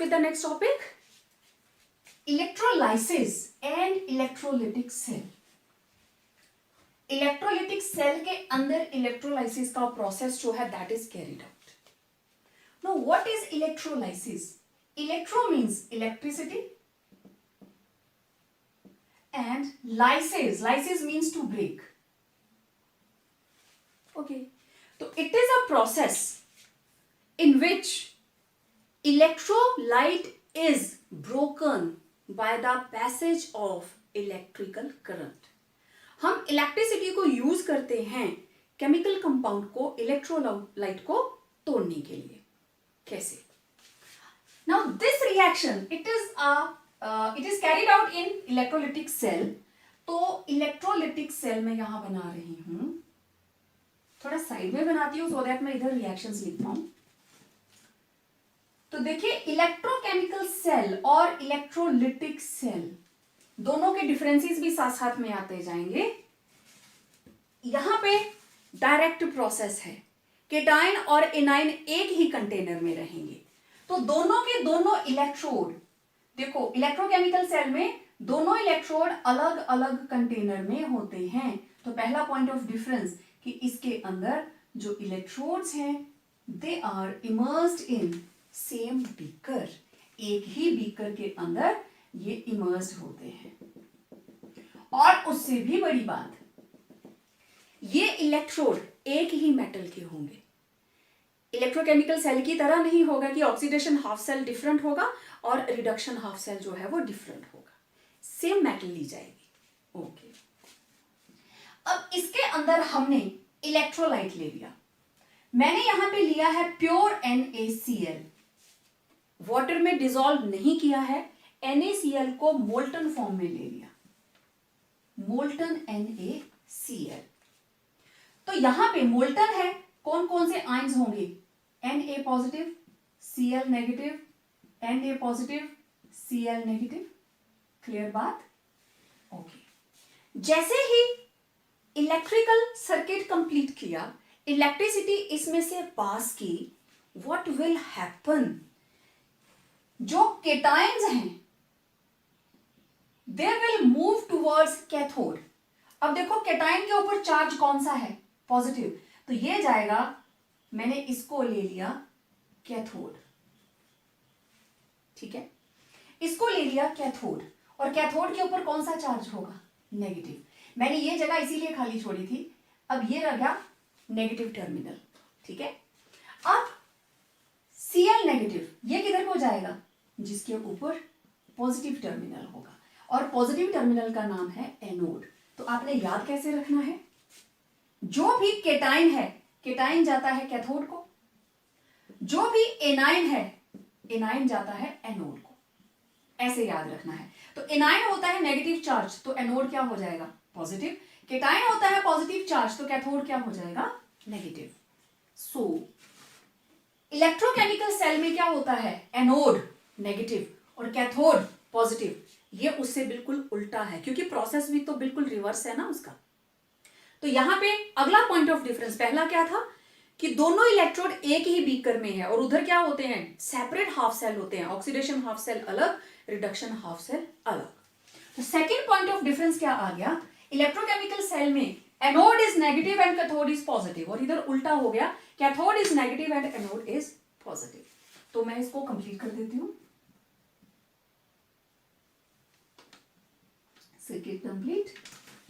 with the next topic. Electrolysis and electrolytic cell. Electrolytic cell के अंदर electrolysis का process जो है that is carried out. Now what is electrolysis? Electro means electricity and lysis means to break. Okay, so it is a process in which electrolyte is broken by the passage of electrical current. हम electricity को use करते हैं chemical compound को electrolyte को तोड़ने के लिए. कैसे? Now this reaction it is carried out in electrolytic cell. तो इलेक्ट्रोलिटिक सेल में यहां बना रही हूं, थोड़ा साइड में बनाती हूं सो दैट मैं इधर रिएक्शंस लिख पाऊं. तो देखिए इलेक्ट्रोकेमिकल सेल और इलेक्ट्रोलिटिक सेल दोनों के डिफरेंसेस भी साथ साथ में आते जाएंगे. यहां पे डायरेक्ट प्रोसेस है, केटाइन और एनाइन एक ही कंटेनर में रहेंगे. तो दोनों के दोनों इलेक्ट्रोड, देखो इलेक्ट्रोकेमिकल सेल में दोनों इलेक्ट्रोड अलग अलग कंटेनर में होते हैं. तो पहला पॉइंट ऑफ डिफरेंस कि इसके अंदर जो इलेक्ट्रोड्स हैं they are immersed in same beaker. एक ही बीकर के अंदर ये इमर्स्ड होते हैं. और उससे भी बड़ी बात, ये इलेक्ट्रोड एक ही मेटल के होंगे. इलेक्ट्रोकेमिकल सेल की तरह नहीं होगा कि ऑक्सीडेशन हाफ सेल डिफरेंट होगा और रिडक्शन हाफ सेल जो है वो डिफरेंट होगा. सेम मेटल ली जाएगी. ओके, अब इसके अंदर हमने इलेक्ट्रोलाइट ले लिया. मैंने यहां पे लिया है प्योर NaCl. वाटर में डिसॉल्व नहीं किया है, NaCl को मोल्टन फॉर्म में ले लिया, मोल्टन NaCl. तो यहां पे मोल्टन है, कौन कौन से आयंस होंगे? Na positive, Cl negative, Na positive, Cl negative. Clear बात? ओके. जैसे ही इलेक्ट्रिकल सर्किट कंप्लीट किया, इलेक्ट्रिसिटी इसमें से पास की, व्हाट विल हैपन? जो केटाइंस हैं they will move towards cathode. अब देखो केटाइन के ऊपर चार्ज कौन सा है? पॉजिटिव. तो ये जाएगा, मैंने इसको ले लिया कैथोड. ठीक है, इसको ले लिया कैथोड. और कैथोड के ऊपर कौन सा चार्ज होगा? नेगेटिव. मैंने ये जगह इसीलिए खाली छोड़ी थी. अब ये रह गया नेगेटिव टर्मिनल. ठीक है, अब Cl नेगेटिव ये किधर को जाएगा? जिसके ऊपर पॉजिटिव टर्मिनल होगा. और पॉजिटिव टर्मिनल का नाम है एनोड. तो आपने याद कैसे रखना है? जो भी केटाइन है, केटाइन जाता है कैथोड को. जो भी एनाइन है, एनाइन जाता है एनोड को. ऐसे याद रखना है. तो एनाइन होता है नेगेटिव चार्ज, तो एनोड क्या हो जाएगा? पॉजिटिव. केटाइन होता है पॉजिटिव चार्ज, तो कैथोड क्या हो जाएगा? नेगेटिव. सो इलेक्ट्रोकेमिकल सेल में क्या होता है? एनोड नेगेटिव और कैथोड पॉजिटिव. ये उससे बिल्कुल उल्टा है, क्योंकि प्रोसेस भी तो बिल्कुल रिवर्स है ना उसका. तो यहां पे अगला पॉइंट ऑफ डिफरेंस, पहला क्या था कि दोनों इलेक्ट्रोड एक ही बीकर में है और उधर क्या होते हैं? सेपरेट हाफ सेल होते हैं. ऑक्सीडेशन हाफ सेल अलग, रिडक्शन हाफ सेल अलग. तो सेकंड पॉइंट ऑफ डिफरेंस क्या आ गया? इलेक्ट्रोकेमिकल सेल में anode is negative and cathode is positive, और इधर उल्टा हो गया, cathode is negative and anode is positive. तो मैं इसको कंप्लीट कर देती हूं. Circuit complete.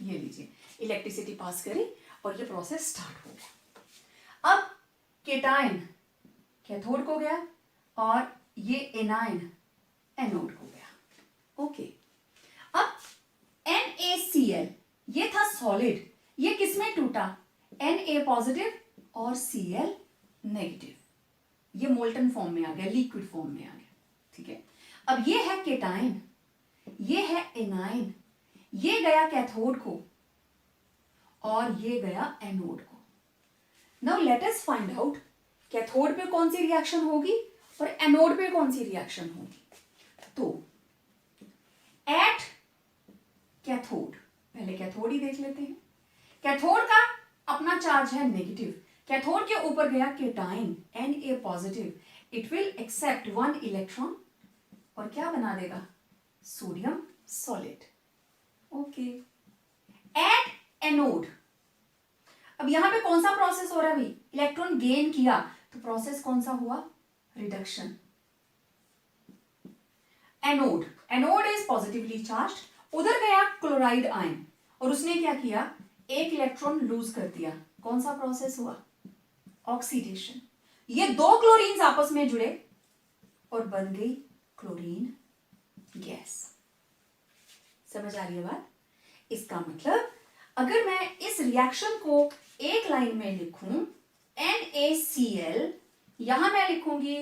ये लीजिए, इलेक्ट्रिसिटी पास करी और ये प्रोसेस स्टार्ट हो गया. अब केटाइन कैथोड को गया और ये एनाइन एनोड को गया. ओके, अब NaCl ये था सॉलिड, ये किसमें टूटा? Na पॉजिटिव और Cl नेगेटिव. ये मोल्टन फॉर्म में आ गया, लिक्विड फॉर्म में आ गया. ठीक है, अब ये है केटाइन, ये है एनाइन, ये गया कैथोड को और ये गया एनोड को. Now let us find out cathode पे कौन सी रिएक्शन होगी और एनोड पे कौन सी रिएक्शन होगी. तो एट कैथोड, पहले कैथोड ही देख लेते हैं. कैथोड का अपना चार्ज है नेगेटिव. कैथोड के ऊपर गया cation Na positive. It will accept 1 electron और क्या बना देगा, sodium solid. Okay, at anode, अब यहां पे कौन सा प्रोसेस हो रहा है भाई, इलेक्ट्रॉन गेन किया, तो प्रोसेस कौन सा हुआ, reduction. Anode, anode is positively charge, उधर गया क्लोराइड आयन और उसने क्या किया, एक इलेक्ट्रॉन लूज कर दिया, कौन सा प्रोसेस हुआ, ऑक्सीडेशन। ये दो क्लोरीन्स आपस में जुड़े और बन गई क्लोरीन गैस। समझ आ रही है बात? इसका मतलब अगर मैं इस रिएक्शन को एक लाइन में लिखूं, NaCl, यहां मैं लिखूंगी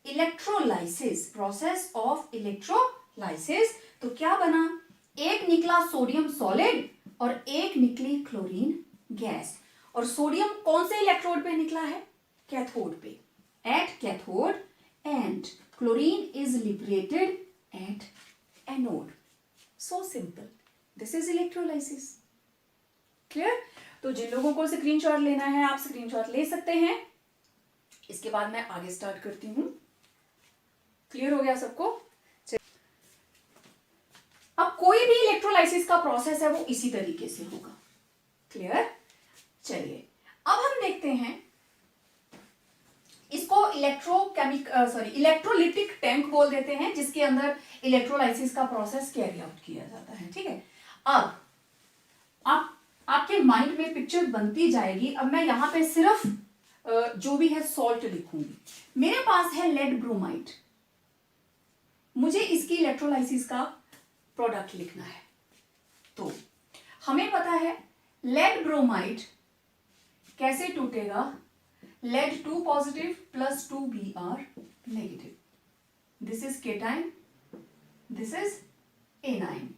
इलेक्ट्रोलाइसिस, प्रोसेस ऑफ इलेक्ट्रोलाइसिस, तो क्या बना, एक निकला सोडियम सॉलिड और एक निकली क्लोरीन गैस। और सोडियम कौन से इलेक्ट्रोड पे निकला है, कैथोड पे, eight cathode, and chlorine is liberated at anode. So simple, this is electrolysis. Clear? तो जिन लोगों को स्क्रीनशॉट लेना है आप स्क्रीनशॉट ले सकते हैं। इसके बाद मैं आगे स्टार्ट करती हूं। क्लियर हो गया सबको? अब कोई भी इलेक्ट्रोलाइसिस का प्रोसेस है वो इसी तरीके से होगा। क्लियर? चलिए अब हम देखते हैं इसको इलेक्ट्रोलिटिक टैंक बोल देते हैं, जिसके अंदर इलेक्ट्रोलाइसिस का प्रोसेस कैरी आउट किया जाता है। ठीक है, अब आपके माइंड में पिक्चर बनती जाएगी। अब मैं यहां पे सिर्फ जो भी है सॉल्ट लिखूंगी। मेरे पास है लेड ब्रोमाइड, मुझे इसकी इलेक्ट्रोलाइसिस का प्रोडक्ट लिखना है। तो हमें पता है लेड ब्रोमाइड कैसे टूटेगा, lead 2 positive plus 2 Br negative, this is cation, this is anion.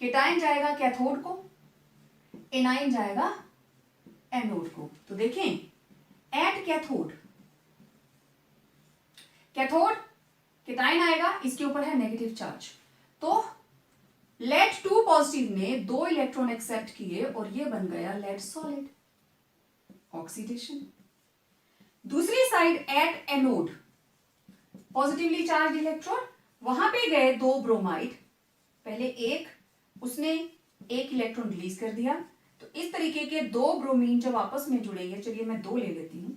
Cation जाएगा कैथोड को, एनाइन जाएगा एनोड को। तो देखें एट कैथोड, कैथोड केटाइन आएगा, इसके ऊपर है नेगेटिव चार्ज, तो लेड 2 पॉजिटिव ने 2 इलेक्ट्रॉन एक्सेप्ट किए और ये बन गया लेड सॉलिड, ऑक्सीडेशन। दूसरी side at anode, positively charge electron, वहां पे गए 2 ब्रोमाइड, पहले एक, उसने एक इलेक्ट्रॉन रिलीज कर दिया, तो इस तरीके के 2 ब्रोमीन जब आपस में जुड़ेंगे, चलिए मैं 2 ले लेती हूं,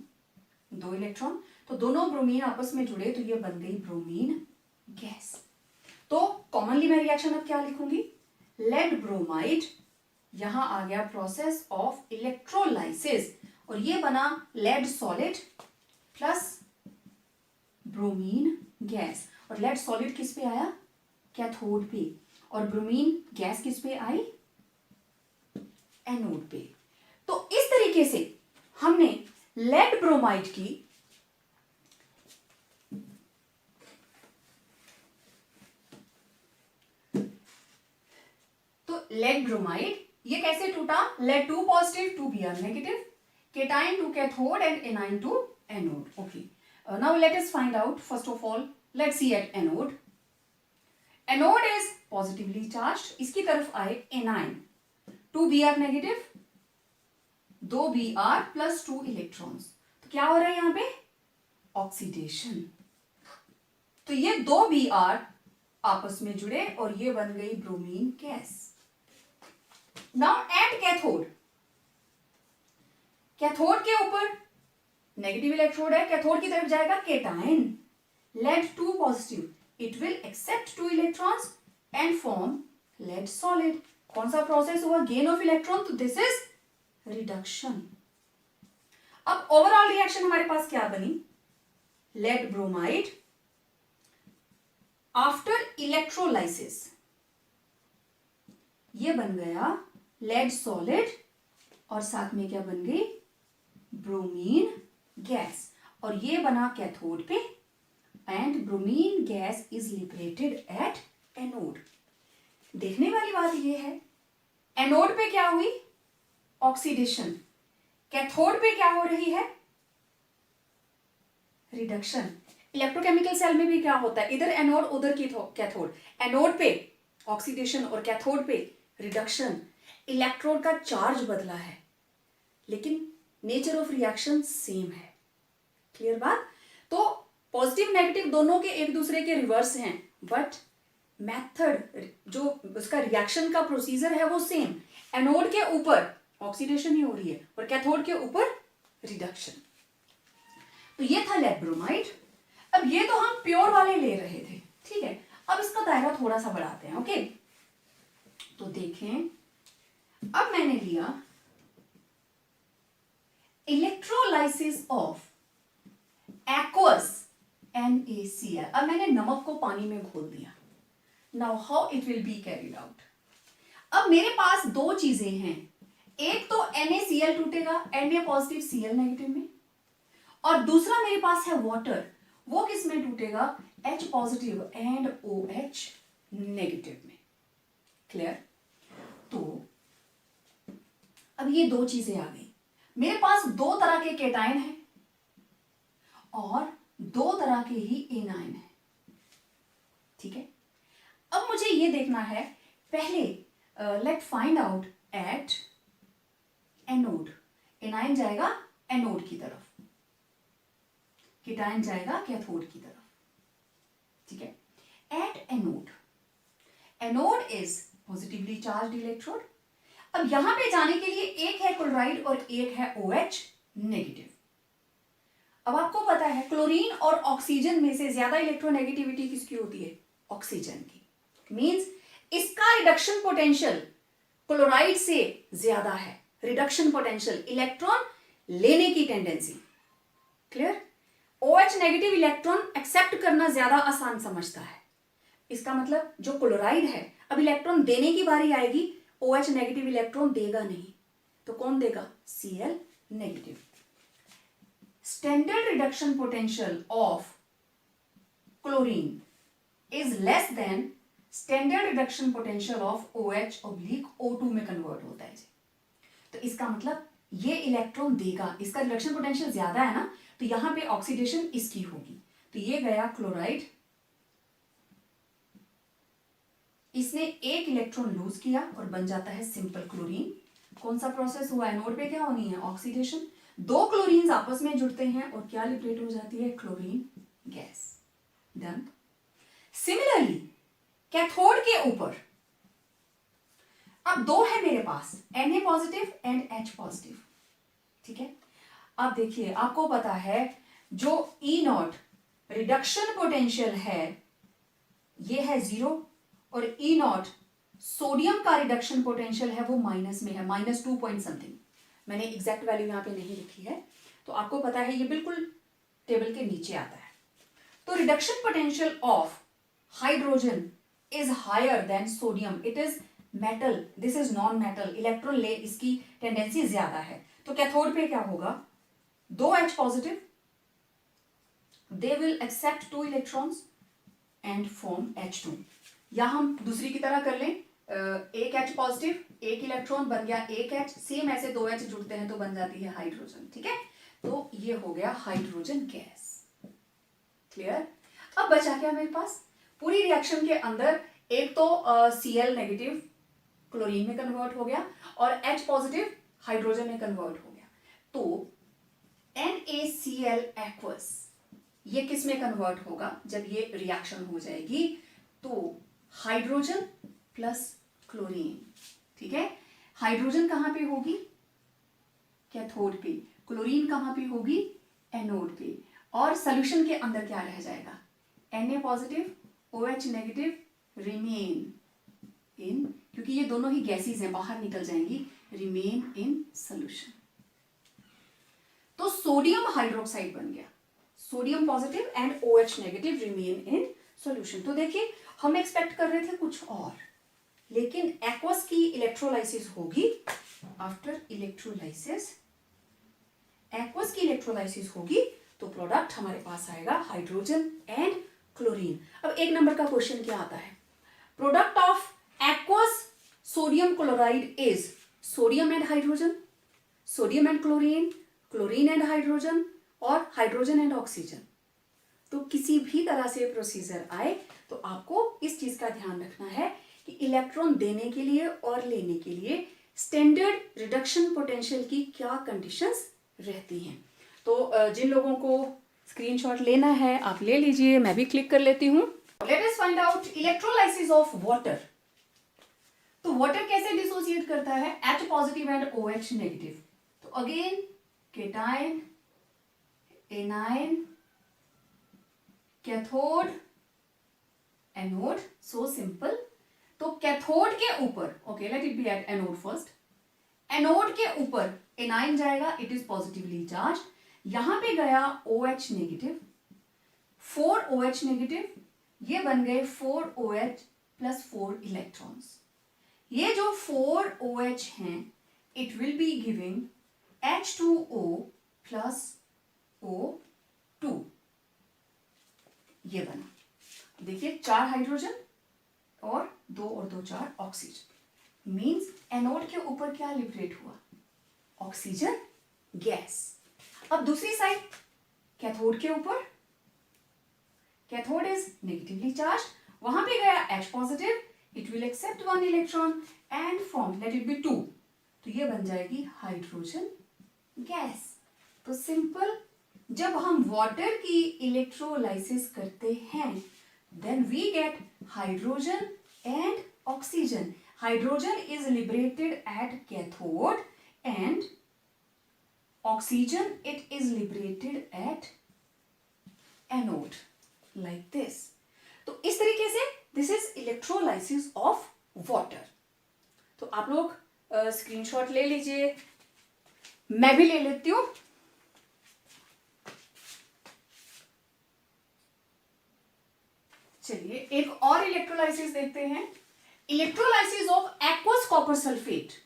2 इलेक्ट्रॉन, तो दोनों ब्रोमीन आपस में जुड़े तो ये बन गई ब्रोमीन गैस। तो कॉमनली मैं रिएक्शन अब क्या लिखूंगी, लेड ब्रोमाइड, यहां आ गया प्रोसेस ऑफ इलेक्ट्रोलाइसिस और ये बना lead solid plus bromine gas. और लेड सॉलिड किस पे आया, कैथोड पे, और ब्रोमीन गैस किस पे आई, एनोड पे। तो इस तरीके से हमने लेड ब्रोमाइड की लेड ब्रोमाइड ये कैसे टूटा, lead 2 positive 2 Br negative, cation to cathode and anion to anode. Okay, now let us find out, first of all let's see at anode. Anode is positively charged, इसकी तरफ आए anion, 2 Br negative, 2 Br plus 2 electrons, तो क्या हो रहा है यहां पे, ऑक्सीडेशन। तो ये 2 Br आपस में जुड़े और ये बन गई bromine gas. Now at cathode, cathode के ऊपर नेगेटिव इलेक्ट्रोड है, कैथोड की तरफ जाएगा cation, lead 2 positive, it will accept 2 electrons and form lead solid. कौन सा प्रोसेस हुआ, गेन ऑफ इलेक्ट्रॉन, तो दिस इज रिडक्शन। अब ओवरऑल रिएक्शन हमारे पास क्या बनी, लेड ब्रोमाइड आफ्टर इलेक्ट्रोलाइसिस, ये बन गया लेड सॉलिड और साथ में क्या बन गई, ब्रोमीन गैस, और ये बना कैथोड पे, and bromine gas is liberated at anode. देखने वाली बात ये है, एनोड पे क्या हुई, ऑक्सीडेशन, कैथोड पे क्या हो रही है, रिडक्शन। इलेक्ट्रोकेमिकल सेल में भी क्या होता है, इधर एनोड उधर की कैथोड, एनोड पे ऑक्सीडेशन और कैथोड पे रिडक्शन। इलेक्ट्रोड का चार्ज बदला है लेकिन नेचर ऑफ रिएक्शन सेम है। क्लियर बात? तो पॉजिटिव नेगेटिव दोनों के एक दूसरे के रिवर्स हैं बट मेथड जो उसका रिएक्शन का प्रोसीजर है वो सेम। एनोड के ऊपर ऑक्सीडेशन ही हो रही है और कैथोड के ऊपर रिडक्शन। तो ये था लेड ब्रोमाइड। अब ये तो हम प्योर वाले ले रहे थे, ठीक है। अब इसका दायरा थोड़ा सा बढ़ाते हैं, ओके। तो देखें, अब मैंने लिया इलेक्ट्रोलाइसिस ऑफ एक्वस NaCl। अब मैंने नमक को पानी में घोल दिया। Now how it will be carried out. अब मेरे पास दो चीजें हैं, एक तो NaCl टूटेगा Na पॉजिटिव Cl नेगेटिव में, और दूसरा मेरे पास है वाटर, वो किस में टूटेगा, H positive and OH negative में। क्लियर। तो अब ये दो चीजें आ गई। मेरे पास दो तरह के केटायन हैं और दो तरह के ही एनायन है, ठीक है। अब मुझे ये देखना है, पहले let find out at anode. Anion जाएगा एनोड की तरफ, केटायन जाएगा कैथोड की तरफ, ठीक है। Eight anode, anode is positively charged electrode. अब यहां पे जाने के लिए एक है क्लोराइड और एक है OH नेगेटिव। अब आपको पता है क्लोरीन और ऑक्सीजन में से ज्यादा इलेक्ट्रोनेगेटिविटी किसकी होती है, ऑक्सीजन की। मींस इसका रिडक्शन पोटेंशियल क्लोराइड से ज्यादा है। रिडक्शन पोटेंशियल, इलेक्ट्रॉन लेने की tendency. Clear. OH negative electron accept करना ज्यादा आसान समझता है। इसका मतलब जो क्लोराइड है, अब इलेक्ट्रॉन देने की बारी आएगी, OH नेगेटिव इलेक्ट्रॉन देगा नहीं, तो कौन देगा, Cl negative. Standard reduction potential of chlorine is less than standard reduction potential of OH/O2 में कन्वर्ट होता है। तो इसका मतलब ये इलेक्ट्रॉन देगा, इसका रिडक्शन पोटेंशियल ज्यादा है ना, तो यहां पे ऑक्सीडेशन इसकी होगी। तो ये गया क्लोराइड, इसने एक इलेक्ट्रॉन लूज किया और बन जाता है सिंपल क्लोरीन। कौन सा प्रोसेस हुआ, एनोड पे क्या होनी है, ऑक्सीडेशन। दो क्लोरीन्स आपस में जुड़ते हैं और क्या लिबरेट हो जाती है, chlorine gas. Done. Similarly cathode के ऊपर अब दो है मेरे पास, Na positive and H positive, ठीक है। अब देखिए, आपको पता है जो E0 रिडक्शन पोटेंशियल है ये है 0, और E0 सोडियम का रिडक्शन पोटेंशियल है वो माइनस में है, -2 पॉइंट समथिंग। मैंने एग्जैक्ट वैल्यू यहां पे नहीं लिखी है, तो आपको पता है ये बिल्कुल टेबल के नीचे आता है। तो reduction potential of hydrogen is higher than sodium. It is metal, this is non metal, electron ले इसकी टेंडेंसी ज्यादा है। तो कैथोड पे क्या होगा, दो H positive, they will accept 2 electrons and form H2। या हम दूसरी की तरह कर लें, एक H पॉजिटिव, एक इलेक्ट्रॉन बन गया एक H, सेम ऐसे दो H जुड़ते हैं तो बन जाती है हाइड्रोजन, ठीक है। तो ये हो गया हाइड्रोजन गैस। क्लियर। अब बचा क्या मेरे पास, पूरी रिएक्शन के अंदर एक तो Cl नेगेटिव क्लोरीन में कन्वर्ट हो गया और H पॉजिटिव हाइड्रोजन में कन्वर्ट हो गया। तो NaCl एक्वस ये किस में कन्वर्ट होगा, जब ये रिएक्शन हो जाएगी तो हाइड्रोजन प्लस क्लोरीन, ठीक है। हाइड्रोजन कहां पे होगी, कैथोड पे, क्लोरीन कहां पे होगी, एनोड पे, और सॉल्यूशन के अंदर क्या रह जाएगा, Na positive OH negative remain in, क्योंकि ये दोनों ही गैसेस हैं बाहर निकल जाएंगी, रिमेन इन सॉल्यूशन। तो सोडियम हाइड्रोक्साइड बन गया, sodium positive and OH negative remain in solution. तो देखिए हम एक्सपेक्ट कर रहे थे कुछ और, लेकिन एक्वस की इलेक्ट्रोलाइसिस होगी आफ्टर इलेक्ट्रोलाइसिस, एक्वस की इलेक्ट्रोलाइसिस होगी तो प्रोडक्ट हमारे पास आएगा हाइड्रोजन एंड क्लोरीन। अब एक नंबर का क्वेश्चन क्या आता है, product of aqueous sodium chloride is sodium and hydrogen, sodium and chlorine, chlorine and hydrogen, और हाइड्रोजन एंड ऑक्सीजन। तो किसी भी तरह से प्रोसीजर आए तो आपको इस चीज का ध्यान रखना है कि इलेक्ट्रॉन देने के लिए और लेने के लिए स्टैंडर्ड रिडक्शन पोटेंशियल की क्या कंडीशंस रहती हैं। तो जिन लोगों को स्क्रीनशॉट लेना है आप ले लीजिए, मैं भी क्लिक कर लेती हूँ। Let us find out electrolysis of water. तो वाटर कैसे डिसोसिएट करता है? H positive and OH negative. तो again cation, anion, cathode, anode, so simple. तो कैथोड के ऊपर, okay let it be at anode first, anode के ऊपर एनाइन जाएगा, इट इज पॉजिटिवली चार्ज, यहां पे गया OH नेगेटिव, 4 OH नेगेटिव, ये बन गए 4 OH प्लस 4 इलेक्ट्रॉन्स। ये जो 4 OH हैं it will be giving H2O plus O2, ये बना। देखिए 4 हाइड्रोजन और 2 4 ऑक्सीजन, मींस एनोड के ऊपर क्या लिबरेट हुआ? Oxygen gas. अब दूसरी साइड कैथोड के ऊपर, कैथोड इज नेगेटिवली चार्ज, वहां पे गया H positive, it will accept 1 electron and form let it be 2, तो ये बन जाएगी हाइड्रोजन गैस। तो सिंपल, जब हम वाटर की इलेक्ट्रोलाइसिस करते हैं then we get hydrogen and oxygen. Hydrogen is liberated at cathode and oxygen it is liberated at anode like this। तो इस तरीके से this is electrolysis of water। तो आप लोग स्क्रीनशॉट ले लीजिए, मैं भी ले लेती हूं। चलिए एक और इलेक्ट्रोलाइसिस देखते हैं, electrolysis of aqueous copper sulfate।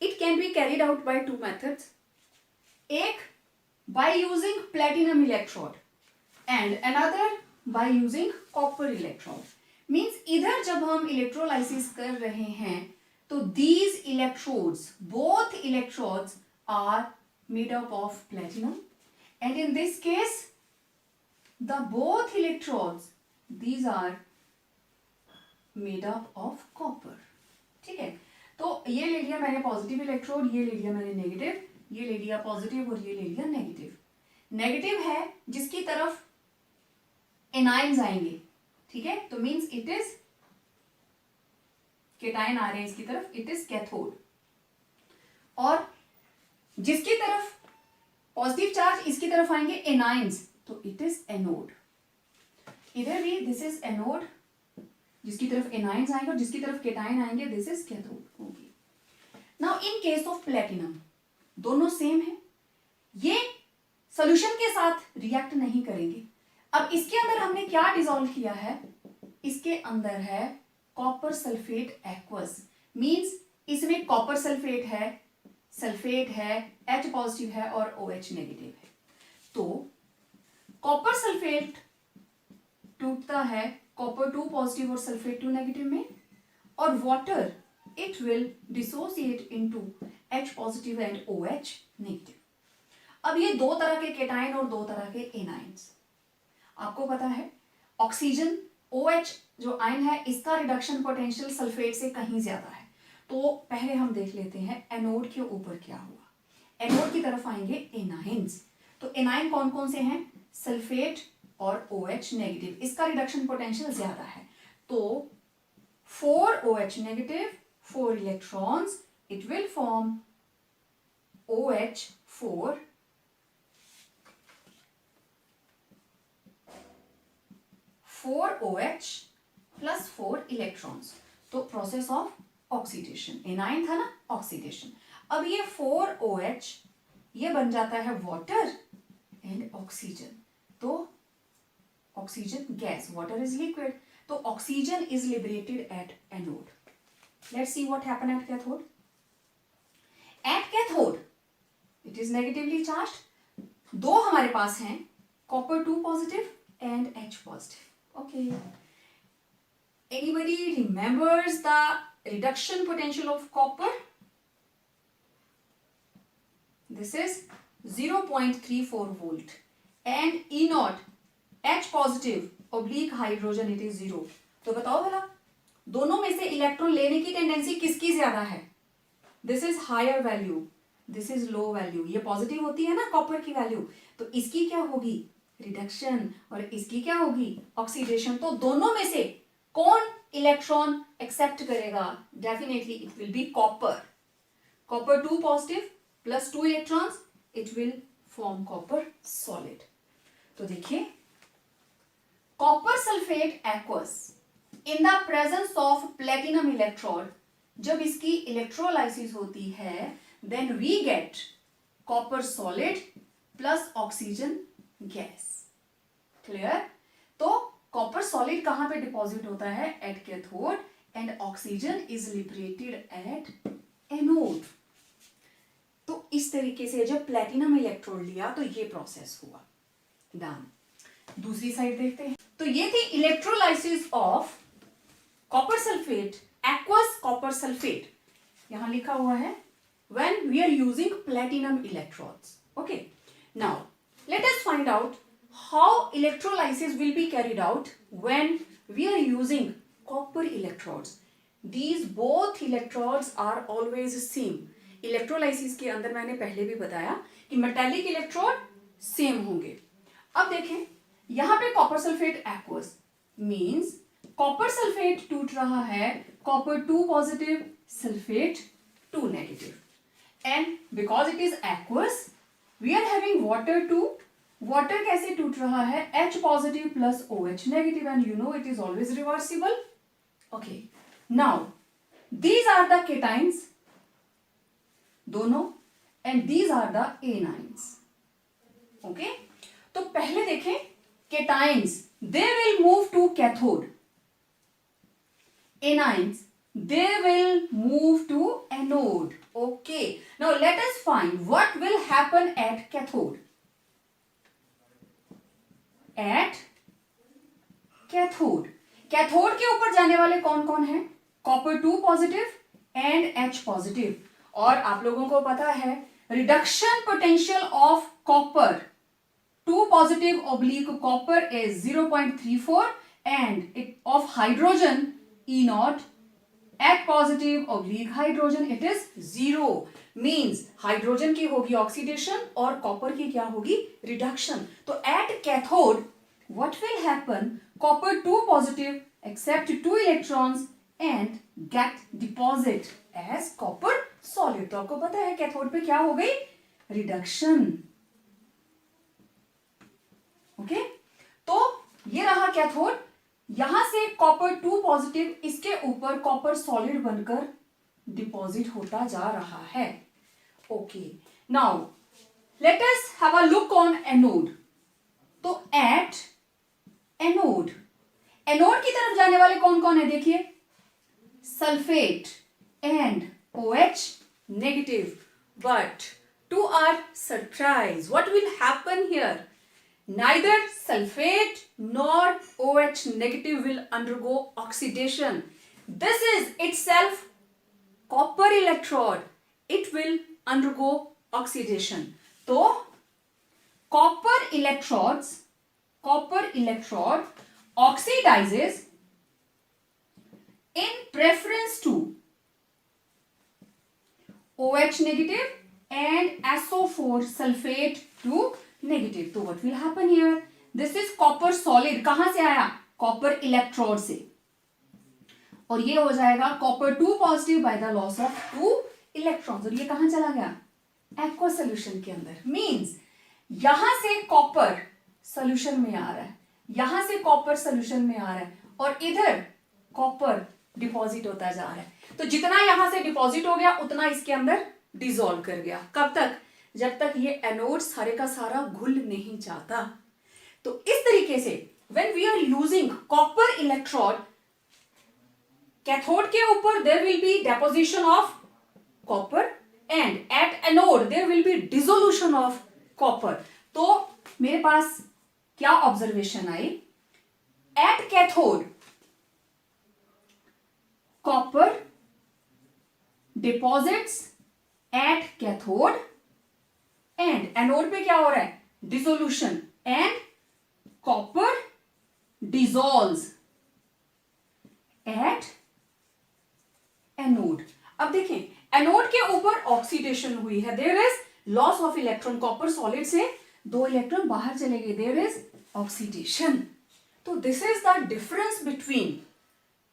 It can be carried out by 2 methods, एक by using platinum electrode and another by using copper electrode। Means इधर जब हम इलेक्ट्रोलाइसिस कर रहे हैं तो these electrodes, both electrodes are made up of platinum and in this case the both electrodes these are made up of copper। ठीक है, तो ये ले लिया मैंने पॉजिटिव इलेक्ट्रोड, ये ले लिया मैंने नेगेटिव, ये ले लिया पॉजिटिव और ये ले लिया नेगेटिव। नेगेटिव है जिसकी तरफ एनाइंस आएंगे, ठीक है, तो मींस इट इज केटाइन आ रहे हैं इसकी तरफ, इट इज कैथोड। और जिसकी तरफ पॉजिटिव चार्ज इसकी तरफ आएंगे एनाइंस, तो इट इज एनोड। इधर भी दिस इज एनोड, जिसकी तरफ एनाइंस आएंगे और जिसकी तरफ केटाइन आएंगे दिस इज कैथोड होगी। Now in case of platinum दोनों सेम है, ये सॉल्यूशन के साथ रिएक्ट नहीं करेंगे। अब इसके अंदर हमने क्या डिसॉल्व किया है? इसके अंदर है कॉपर सल्फेट एक्वस, मींस इसमें कॉपर सल्फेट है, H पॉजिटिव है और OH नेगेटिव है। तो कॉपर सल्फेट टूटता है कॉपर 2 पॉजिटिव और सल्फेट 2 नेगेटिव में, और water it will dissociate into H positive and OH negative। अब ये 2 तरह के केटाइन और 2 तरह के एनाइंस, आपको पता है ऑक्सीजन OH जो आयन है इसका रिडक्शन पोटेंशियल सल्फेट से कहीं ज्यादा है। तो पहले हम देख लेते हैं एनोड के ऊपर क्या हुआ। एनोड की तरफ आएंगे एनाइंस, तो एनाइन कौन कौन से हैं? सल्फेट और OH नेगेटिव, इसका रिडक्शन पोटेंशियल ज्यादा है। तो 4 OH negative, 4 electrons, it will form OH4 4 OH plus 4 electrons। तो प्रोसेस ऑफ ऑक्सीडेशन, एनाइन था ना, ऑक्सीडेशन। अब ये 4 OH ये बन जाता है वाटर एंड ऑक्सीजन, तो oxygen gas, water is liquid, तो oxygen is liberated at anode. Let's see what happened at cathode. At cathode, it is negatively charged. दो हमारे पास हैं, copper 2 positive and H positive. Okay. Anybody remembers the reduction potential of copper? This is 0.34 volt. And E naught, H positive oblique hydrogen, it is 0. तो बताओ भला दोनों में से electron लेने की टेंडेंसी किसकी ज्यादा है? This is higher value, this is low value. ये पॉजिटिव होती है ना कॉपर की वैल्यू, तो इसकी क्या होगी? रिडक्शन, और इसकी क्या होगी? ऑक्सीडेशन। तो दोनों में से कौन इलेक्ट्रॉन एक्सेप्ट करेगा? Definitely it will be copper. Copper 2 positive plus 2 electrons, it will form copper solid. तो देखिए, copper sulphate aqueous in the presence of platinum electrode, जब इसकी इलेक्ट्रोलाइसिस होती है, then we get copper solid plus oxygen gas. Clear? तो copper solid कहां पे deposit होता है? At cathode, and oxygen is liberated at anode. तो इस तरीके से जब प्लेटिनम इलेक्ट्रोड लिया तो ये प्रोसेस हुआ। डन। दूसरी साइड देखते हैं। तो ये थी electrolysis of copper sulphate, aqueous copper sulphate. यहां लिखा हुआ है when we are using platinum electrodes. Okay, now let us find out how electrolysis will be carried out when we are using copper electrodes. These both electrodes are always same. Electrolysis के अंदर मैंने पहले भी बताया कि metallic electrode same होंगे। अब देखें, यहां पे copper sulphate aqueous means copper sulphate टूट रहा है copper 2 positive, sulphate 2 negative, and because it is aqueous we are having water too. water कैसे टूट रहा है? H positive plus OH negative, and you know it is always reversible. Okay, now these are the cations दोनों, and these are the anions. Okay, तो पहले देखें cations, they will move to cathode. Anions, they will move to anode. Okay, now let us find what will happen at cathode. At cathode, cathode के ऊपर जाने वाले कौन कौन हैं? Copper 2 positive and H positive. और आप लोगों को पता है reduction potential of copper 2 positive oblique copper is 0.34 and of hydrogen E0 at positive oblique hydrogen it is 0। Means hydrogen की होगी ऑक्सीडेशन और कॉपर की क्या होगी? रिडक्शन। तो at cathode what will happen? Copper 2 positive accept 2 electrons and get deposit as copper solid. तो आपको पता है कैथोड पे क्या हो गई? रिडक्शन। ओके, तो ये रहा कैथोड। यहां से कॉपर 2 पॉजिटिव, इसके ऊपर कॉपर सॉलिड बनकर डिपॉजिट होता जा रहा है। Okay, now let us have a look on anode. तो एट एनोड, एनोड की तरफ जाने वाले कौन कौन है? देखिए, sulphate and OH negative. But to our surprise what will happen here? Neither sulfate nor OH negative will undergo oxidation. This is itself copper electrode. It will undergo oxidation. तो copper electrode oxidizes in preference to OH negative and SO4 sulfate to negative. तो what will happen here? This is copper solid. कहां से आया? Copper electrode से, और ये हो जाएगा copper 2 positive by the loss of 2 electrons, और ये कहां चला गया? एक्वस सॉल्यूशन के अंदर। मींस यहां से कॉपर सॉल्यूशन में आ रहा है, यहां से कॉपर सॉल्यूशन में आ रहा है, और इधर कॉपर डिपॉजिट होता जा रहा है। तो जितना यहां से डिपॉजिट हो गया उतना इसके अंदर डिसॉल्व कर गया। कब तक? जब तक ये एनोड सारे का सारा घुल नहीं जाता। तो इस तरीके से when we are using copper electrode, cathode के ऊपर there will be deposition of copper and at anode there will be dissolution of copper. तो मेरे पास क्या ऑब्जर्वेशन आई? At cathode copper deposits at cathode and anode पे क्या हो रहा है? Dissolution, and copper dissolves at anode. अब देखें, एनोड के ऊपर ऑक्सीडेशन हुई है, there is loss of electron. Copper solid से 2 इलेक्ट्रॉन बाहर चले गए, देयर इज ऑक्सीडेशन। तो this is the difference between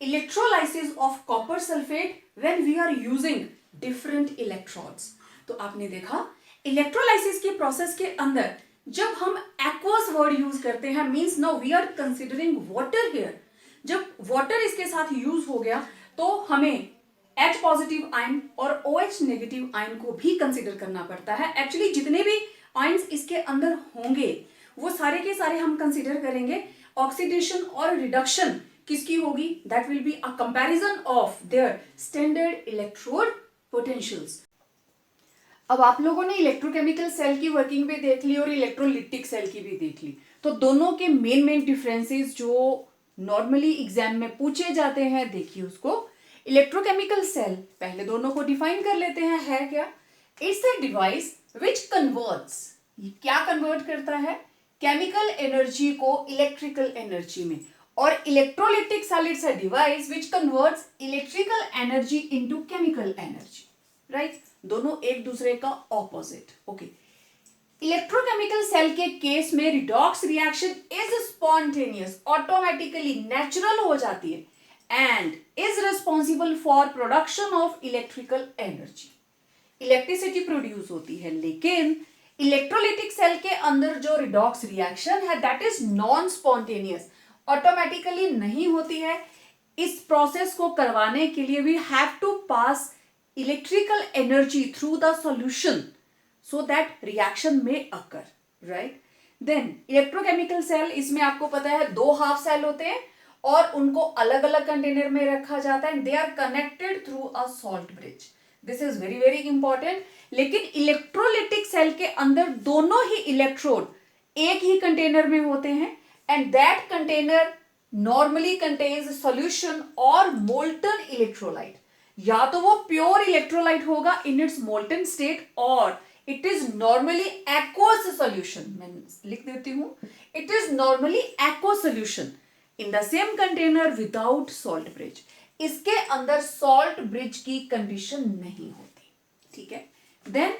electrolysis of copper sulphate when we are using different electrodes. तो आपने देखा इलेक्ट्रोलाइसिस के प्रोसेस के अंदर जब हम एक्वस वर्ड यूज करते हैं, means now we are considering water here. जब वाटर इसके साथ यूज हो गया तो हमें H पॉजिटिव आयन और OH नेगेटिव आयन को भी कंसीडर करना पड़ता है। एक्चुअली जितने भी आयन्स इसके अंदर होंगे वो सारे के सारे हम कंसीडर करेंगे। ऑक्सीडेशन और रिडक्शन किसकी होगी? That will be a comparison of their standard electrode potentials. अब आप लोगों ने इलेक्ट्रोकेमिकल सेल की वर्किंग भी देख ली और इलेक्ट्रोलिटिक सेल की भी देख ली। तो दोनों के मेन डिफरेंसेस जो नॉर्मली एग्जाम में पूछे जाते हैं, देखिए उसको। इलेक्ट्रोकेमिकल सेल, पहले दोनों को डिफाइन कर लेते हैं, है क्या? It's a device which converts, क्या कन्वर्ट करता है? केमिकल एनर्जी को इलेक्ट्रिकल एनर्जी में। और electrolytic cell it's a device which converts electrical energy into chemical energy, right? दोनों एक दूसरे का ऑपोजिट। ओके, इलेक्ट्रोकेमिकल सेल के केस में redox reaction is spontaneous, automatically natural हो जाती है, and is responsible for production of electrical energy. Electricity produce होती है। लेकिन इलेक्ट्रोलिटिक सेल के अंदर जो रिडॉक्स रिएक्शन है that is non spontaneous, automatically नहीं होती है। इस प्रोसेस को करवाने के लिए we have to pass electrical energy through the solution so that reaction may occur, right? Then electrochemical cell, इसमें आपको पता है 2 हाफ सेल होते हैं और उनको अलग अलग कंटेनर में रखा जाता है। They are connected through a salt bridge. This is very very important. लेकिन इलेक्ट्रोलिटिक सेल के अंदर दोनों ही इलेक्ट्रोड एक ही कंटेनर में होते हैं, and that container normally contains solution और मोल्टन इलेक्ट्रोलाइट। या तो वो प्योर इलेक्ट्रोलाइट होगा इन इट्स मोल्टन स्टेट, और it is normally aqueous solution. मैं लिख देती हूं, it is normally aqueous solution in the same container without salt bridge. इसके अंदर सॉल्ट ब्रिज की कंडीशन नहीं होती, ठीक है? देन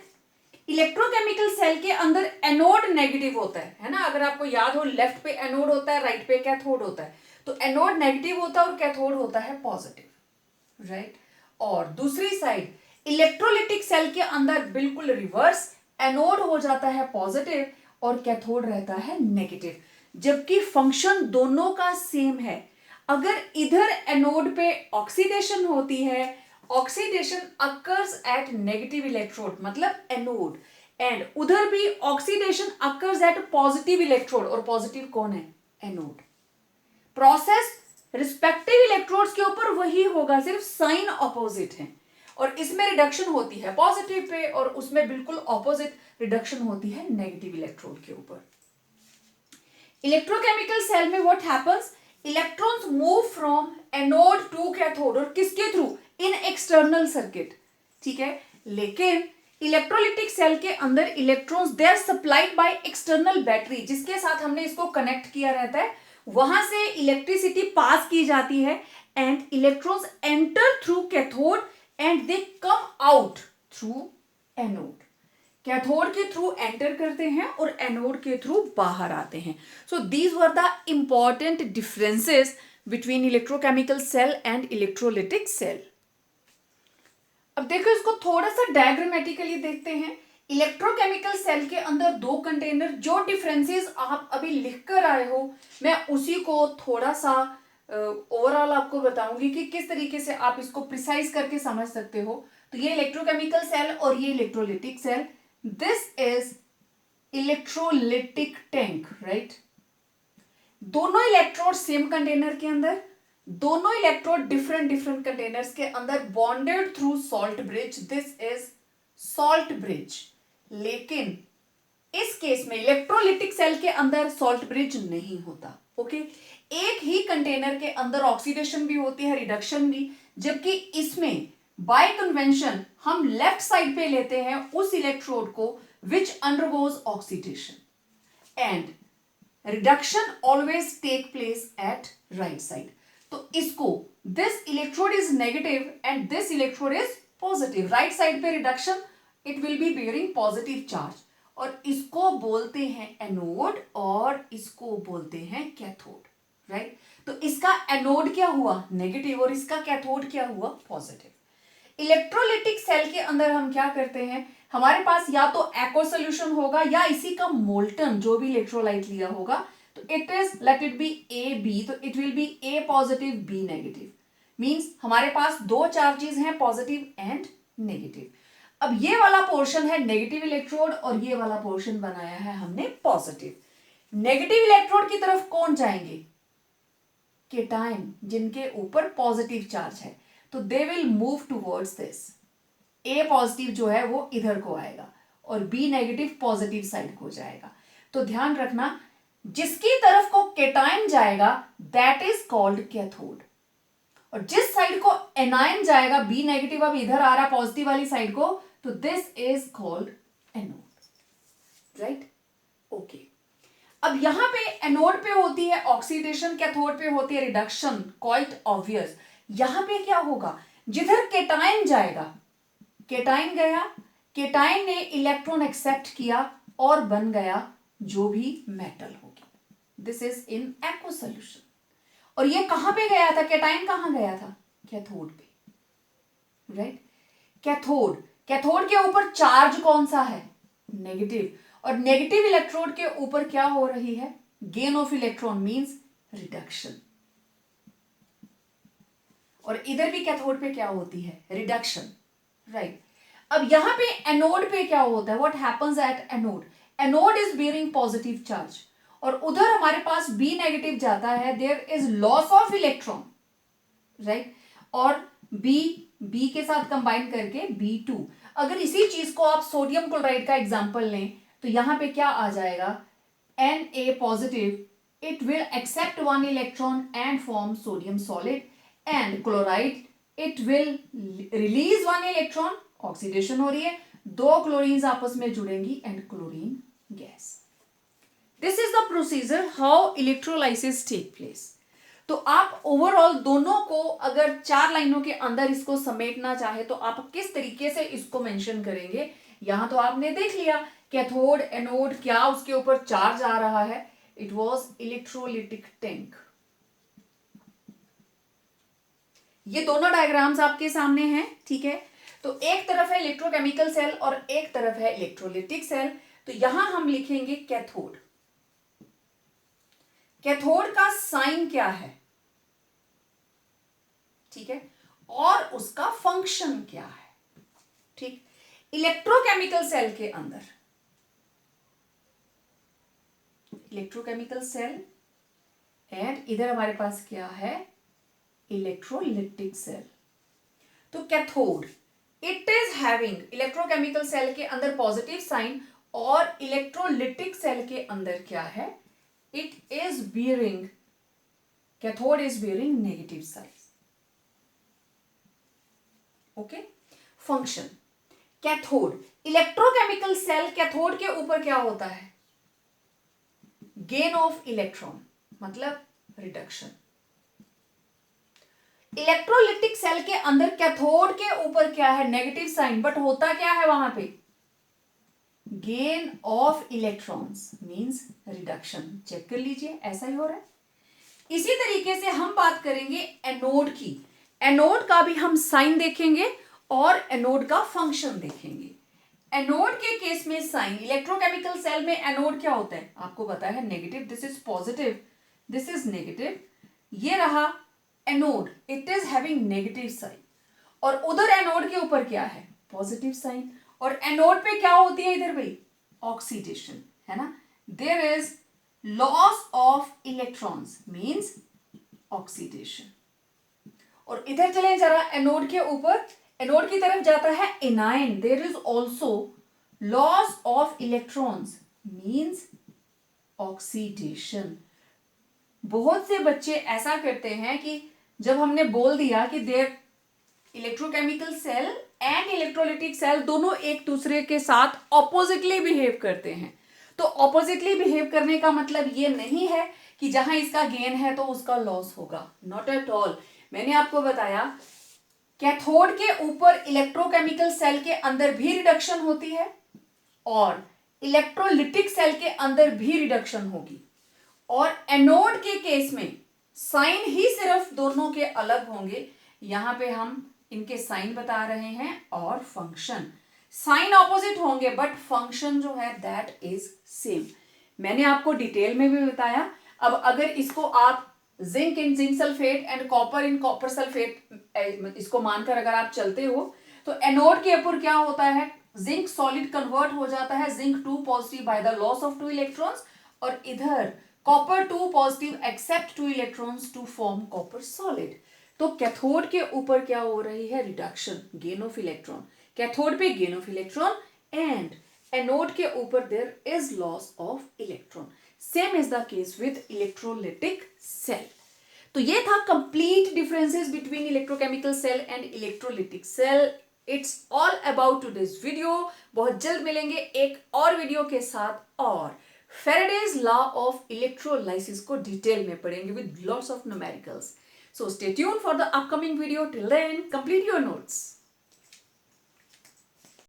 इलेक्ट्रोकेमिकल सेल के अंदर एनोड नेगेटिव होता है ना? अगर आपको याद हो, लेफ्ट पे एनोड होता है, राइट पे कैथोड होता है। तो एनोड नेगेटिव होता है और कैथोड होता है पॉजिटिव, राइट? और दूसरी साइड इलेक्ट्रोलिटिक सेल के अंदर बिल्कुल रिवर्स, एनोड हो जाता है पॉजिटिव और कैथोड रहता है नेगेटिव, जबकि फंक्शन दोनों का सेम है। अगर इधर एनोड पे ऑक्सीडेशन होती है, oxidation occurs at negative electrode मतलब एनोड, एंड उधर भी oxidation occurs at positive electrode, और पॉजिटिव कौन है? एनोड। प्रोसेस रिस्पेक्टिव इलेक्ट्रोड्स के ऊपर वही होगा, सिर्फ साइन ऑपोजिट है। और इसमें रिडक्शन होती है पॉजिटिव पे और उसमें बिल्कुल ऑपोजिट रिडक्शन होती है नेगेटिव इलेक्ट्रोड के ऊपर। इलेक्ट्रोकेमिकल सेल में what happens? Electrons move from anode to cathode, और किसके थ्रू? इन एक्सटर्नल सर्किट, ठीक है? लेकिन इलेक्ट्रोलिटिक सेल के अंदर electrons they are supplied by external battery, जिसके साथ हमने इसको कनेक्ट किया रहता है। वहां से इलेक्ट्रिसिटी पास की जाती है, and electrons enter through cathode and they come out through anode. Cathode के थ्रू एंटर करते हैं और एनोड के थ्रू बाहर आते हैं। So these were the important differences between electrochemical cell and electrolytic cell. अब देखो इसको थोड़ा सा डायग्रामेटिकली देखते हैं। इलेक्ट्रोकेमिकल सेल के अंदर 2 कंटेनर, जो डिफरेंसेस आप अभी लिख कर आए हो मैं उसी को थोड़ा सा ओवरऑल आपको बताऊंगी कि किस तरीके से आप इसको प्रिसाइज करके समझ सकते हो। तो ये इलेक्ट्रोकेमिकल सेल और ये electrolytic cell. This is electrolytic tank, right? दोनों इलेक्ट्रोड सेम कंटेनर के अंदर, दोनों इलेक्ट्रोड डिफरेंट कंटेनर्स के अंदर bonded through salt bridge. This is salt bridge. लेकिन इस केस में इलेक्ट्रोलिटिक सेल के अंदर सॉल्ट ब्रिज नहीं होता, ओके? एक ही कंटेनर के अंदर ऑक्सीडेशन भी होती है, रिडक्शन भी, जबकि इसमें बाय कन्वेंशन हम लेफ्ट साइड पे लेते हैं उस इलेक्ट्रोड को which undergoes oxidation, and reduction always take place at right side. तो इसको this electrode is negative and this electrode is positive. Right side पे reduction, it will be bearing positive charge, और इसको बोलते हैं एनोड और इसको बोलते हैं कैथोड, राइट। तो इसका एनोड क्या हुआ, नेगेटिव, और इसका कैथोड क्या हुआ, पॉजिटिव। इलेक्ट्रोलिटिक सेल के अंदर हम क्या करते हैं, हमारे पास या तो एक्वा सोल्यूशन होगा या इसी का मोल्टन जो भी इलेक्ट्रोलाइट लिया होगा, तो it is let it be A B, तो it will be A positive B negative, means हमारे पास दो चार्जेस हैं पॉजिटिव एंड नेगेटिव। अब ये वाला पोर्शन है नेगेटिव इलेक्ट्रोड और ये वाला पोर्शन बनाया है हमने पॉजिटिव। नेगेटिव इलेक्ट्रोड की तरफ कौन जाएंगे, केटायन, जिनके ऊपर पॉजिटिव चार्ज है, तो they will move towards this. A positive जो है वो इधर को आएगा और बी नेगेटिव पॉजिटिव साइड को जाएगा। तो ध्यान रखना, जिसकी तरफ को केटायन जाएगा दैट इज कॉल्ड कैथोड, और जिस साइड को एनायन जाएगा, बी नेगेटिव अब इधर आ रहा पॉजिटिव वाली साइड को, तो this is called anode, right, okay. अब यहां पे एनोड पे होती है ऑक्सीडेशन, कैथोड पे होती है रिडक्शन, क्वाइट ऑब्वियस। यहां पे क्या होगा, जिधर केटायन जाएगा, केटायन गया, केटायन ने इलेक्ट्रॉन एक्सेप्ट किया और बन गया जो भी मेटल होगी, this is in aqua solution. और ये कहां पे गया था, केटायन कहां गया था, कैथोड पे, राइट। कैथोड, कैथोड के ऊपर चार्ज कौन सा है, नेगेटिव, और नेगेटिव इलेक्ट्रोड के ऊपर क्या हो रही है, gain of electron means reduction, और इधर भी कैथोड पे क्या होती है, रिडक्शन, राइट। अब यहां पे एनोड पे क्या होता है, what happens at anode, anode is bearing positive charge, और उधर हमारे पास बी नेगेटिव जाता है, there is loss of electron, right, और बी के साथ कंबाइन करके B2। अगर इसी चीज को आप सोडियम क्लोराइड का एग्जांपल लें, तो यहां पे क्या आ जाएगा, Na positive, it will accept one electron and form sodium solid, and chloride it will release one electron, oxidation हो रही है, दो क्लोरीन आपस में जुड़ेंगी and chlorine gas. This is the procedure how electrolysis take place. तो आप overall दोनों को अगर 4 लाइनों के अंदर इसको समेटना चाहे तो आप किस तरीके से इसको मेंशन करेंगे, यहां तो आपने देख लिया कैथोड एनोड, क्या उसके ऊपर चार्ज आ रहा है, इट वाज इलेक्ट्रोलिटिक टैंक। ये दोनों डायग्राम्स आपके सामने हैं, ठीक है। तो एक तरफ है इलेक्ट्रोकेमिकल सेल और एक तरफ है इलेक्ट्रोलिटिक सेल। तो यहां हम लिखेंगे कैथोड। कैथोड का साइन क्या है, ठीक है, और उसका फंक्शन क्या है, ठीक। इलेक्ट्रोकेमिकल सेल के अंदर, इलेक्ट्रोकेमिकल सेल, एंड इधर हमारे पास क्या है, इलेक्ट्रोलिटिक सेल। तो cathode it is having, electrochemical cell के अंदर पॉजिटिव साइन, और इलेक्ट्रोलिटिक सेल के अंदर क्या है, it is bearing, cathode is bearing negative sign, okay. Function, cathode, electrochemical cell, cathode के ऊपर क्या होता है, गेन ऑफ इलेक्ट्रॉन, मतलब रिडक्शन। इलेक्ट्रोलिटिक सेल के अंदर कैथोड के ऊपर क्या है, नेगेटिव साइन, बट होता क्या है वहां पे, gain of electrons means reduction. Check कर लीजिए, ऐसा ही हो रहा है। इसी तरीके से हम बात करेंगे एनोड की। एनोड का भी हम साइन देखेंगे और एनोड का फंक्शन देखेंगे। एनोड के केस में साइन, इलेक्ट्रोकेमिकल सेल में एनोड क्या होता है, आपको पता है, negative, this is positive, this is negative, ये रहा anode, it is having negative sign, और उधर एनोड के ऊपर क्या है, पॉजिटिव साइन, और एनोड पे क्या होती है इधर भाई, ऑक्सीडेशन, है ना, there is loss of electrons means oxidation. और इधर चले जरा, एनोड के ऊपर, एनोड की तरफ जाता है anion, there is also loss of electrons means oxidation. बहुत से बच्चे ऐसा करते हैं कि जब हमने बोल दिया कि there electrochemical cell and electrolytic cell दोनों एक दूसरे के साथ ऑपोजिटली बिहेव करते हैं, तो ऑपोजिटली बिहेव करने का मतलब ये नहीं है कि जहां इसका गेन है तो उसका लॉस होगा, नॉट एट ऑल। मैंने आपको बताया कैथोड के ऊपर इलेक्ट्रोकेमिकल सेल के अंदर भी रिडक्शन होती है और इलेक्ट्रोलिटिक सेल के अंदर भी रिडक्शन होगी, और एनोड के केस में साइन ही सिर्फ दोनों के अलग होंगे। यहां पे हम इनके साइन बता रहे हैं और फंक्शन, साइन ऑपोजिट होंगे बट फंक्शन जो है दैट इज सेम। मैंने आपको डिटेल में भी बताया। अब अगर इसको आप zinc in zinc sulphate and copper in copper sulphate इसको मानकर अगर आप चलते हो तो एनोड के ऊपर क्या होता है, जिंक सॉलिड कन्वर्ट हो जाता है zinc 2 positive by the loss of 2 electrons, और इधर copper 2 positive accept 2 electrons to form copper solid. तो कैथोड के ऊपर क्या हो रही है, reduction, gain of electron, cathode पे gain of electron, and anode के ऊपर there is loss of electron. Same is the case with electrolytic cell. तो ये था complete differences between electrochemical cell and electrolytic cell. It's all about today's video. बहुत जल्द मिलेंगे एक और वीडियो के साथ, और फेरेडेज लॉ ऑफ इलेक्ट्रोलाइसिस को डिटेल में पढ़ेंगे with lots of numericals. So stay tuned for the upcoming video. Till then, complete your notes.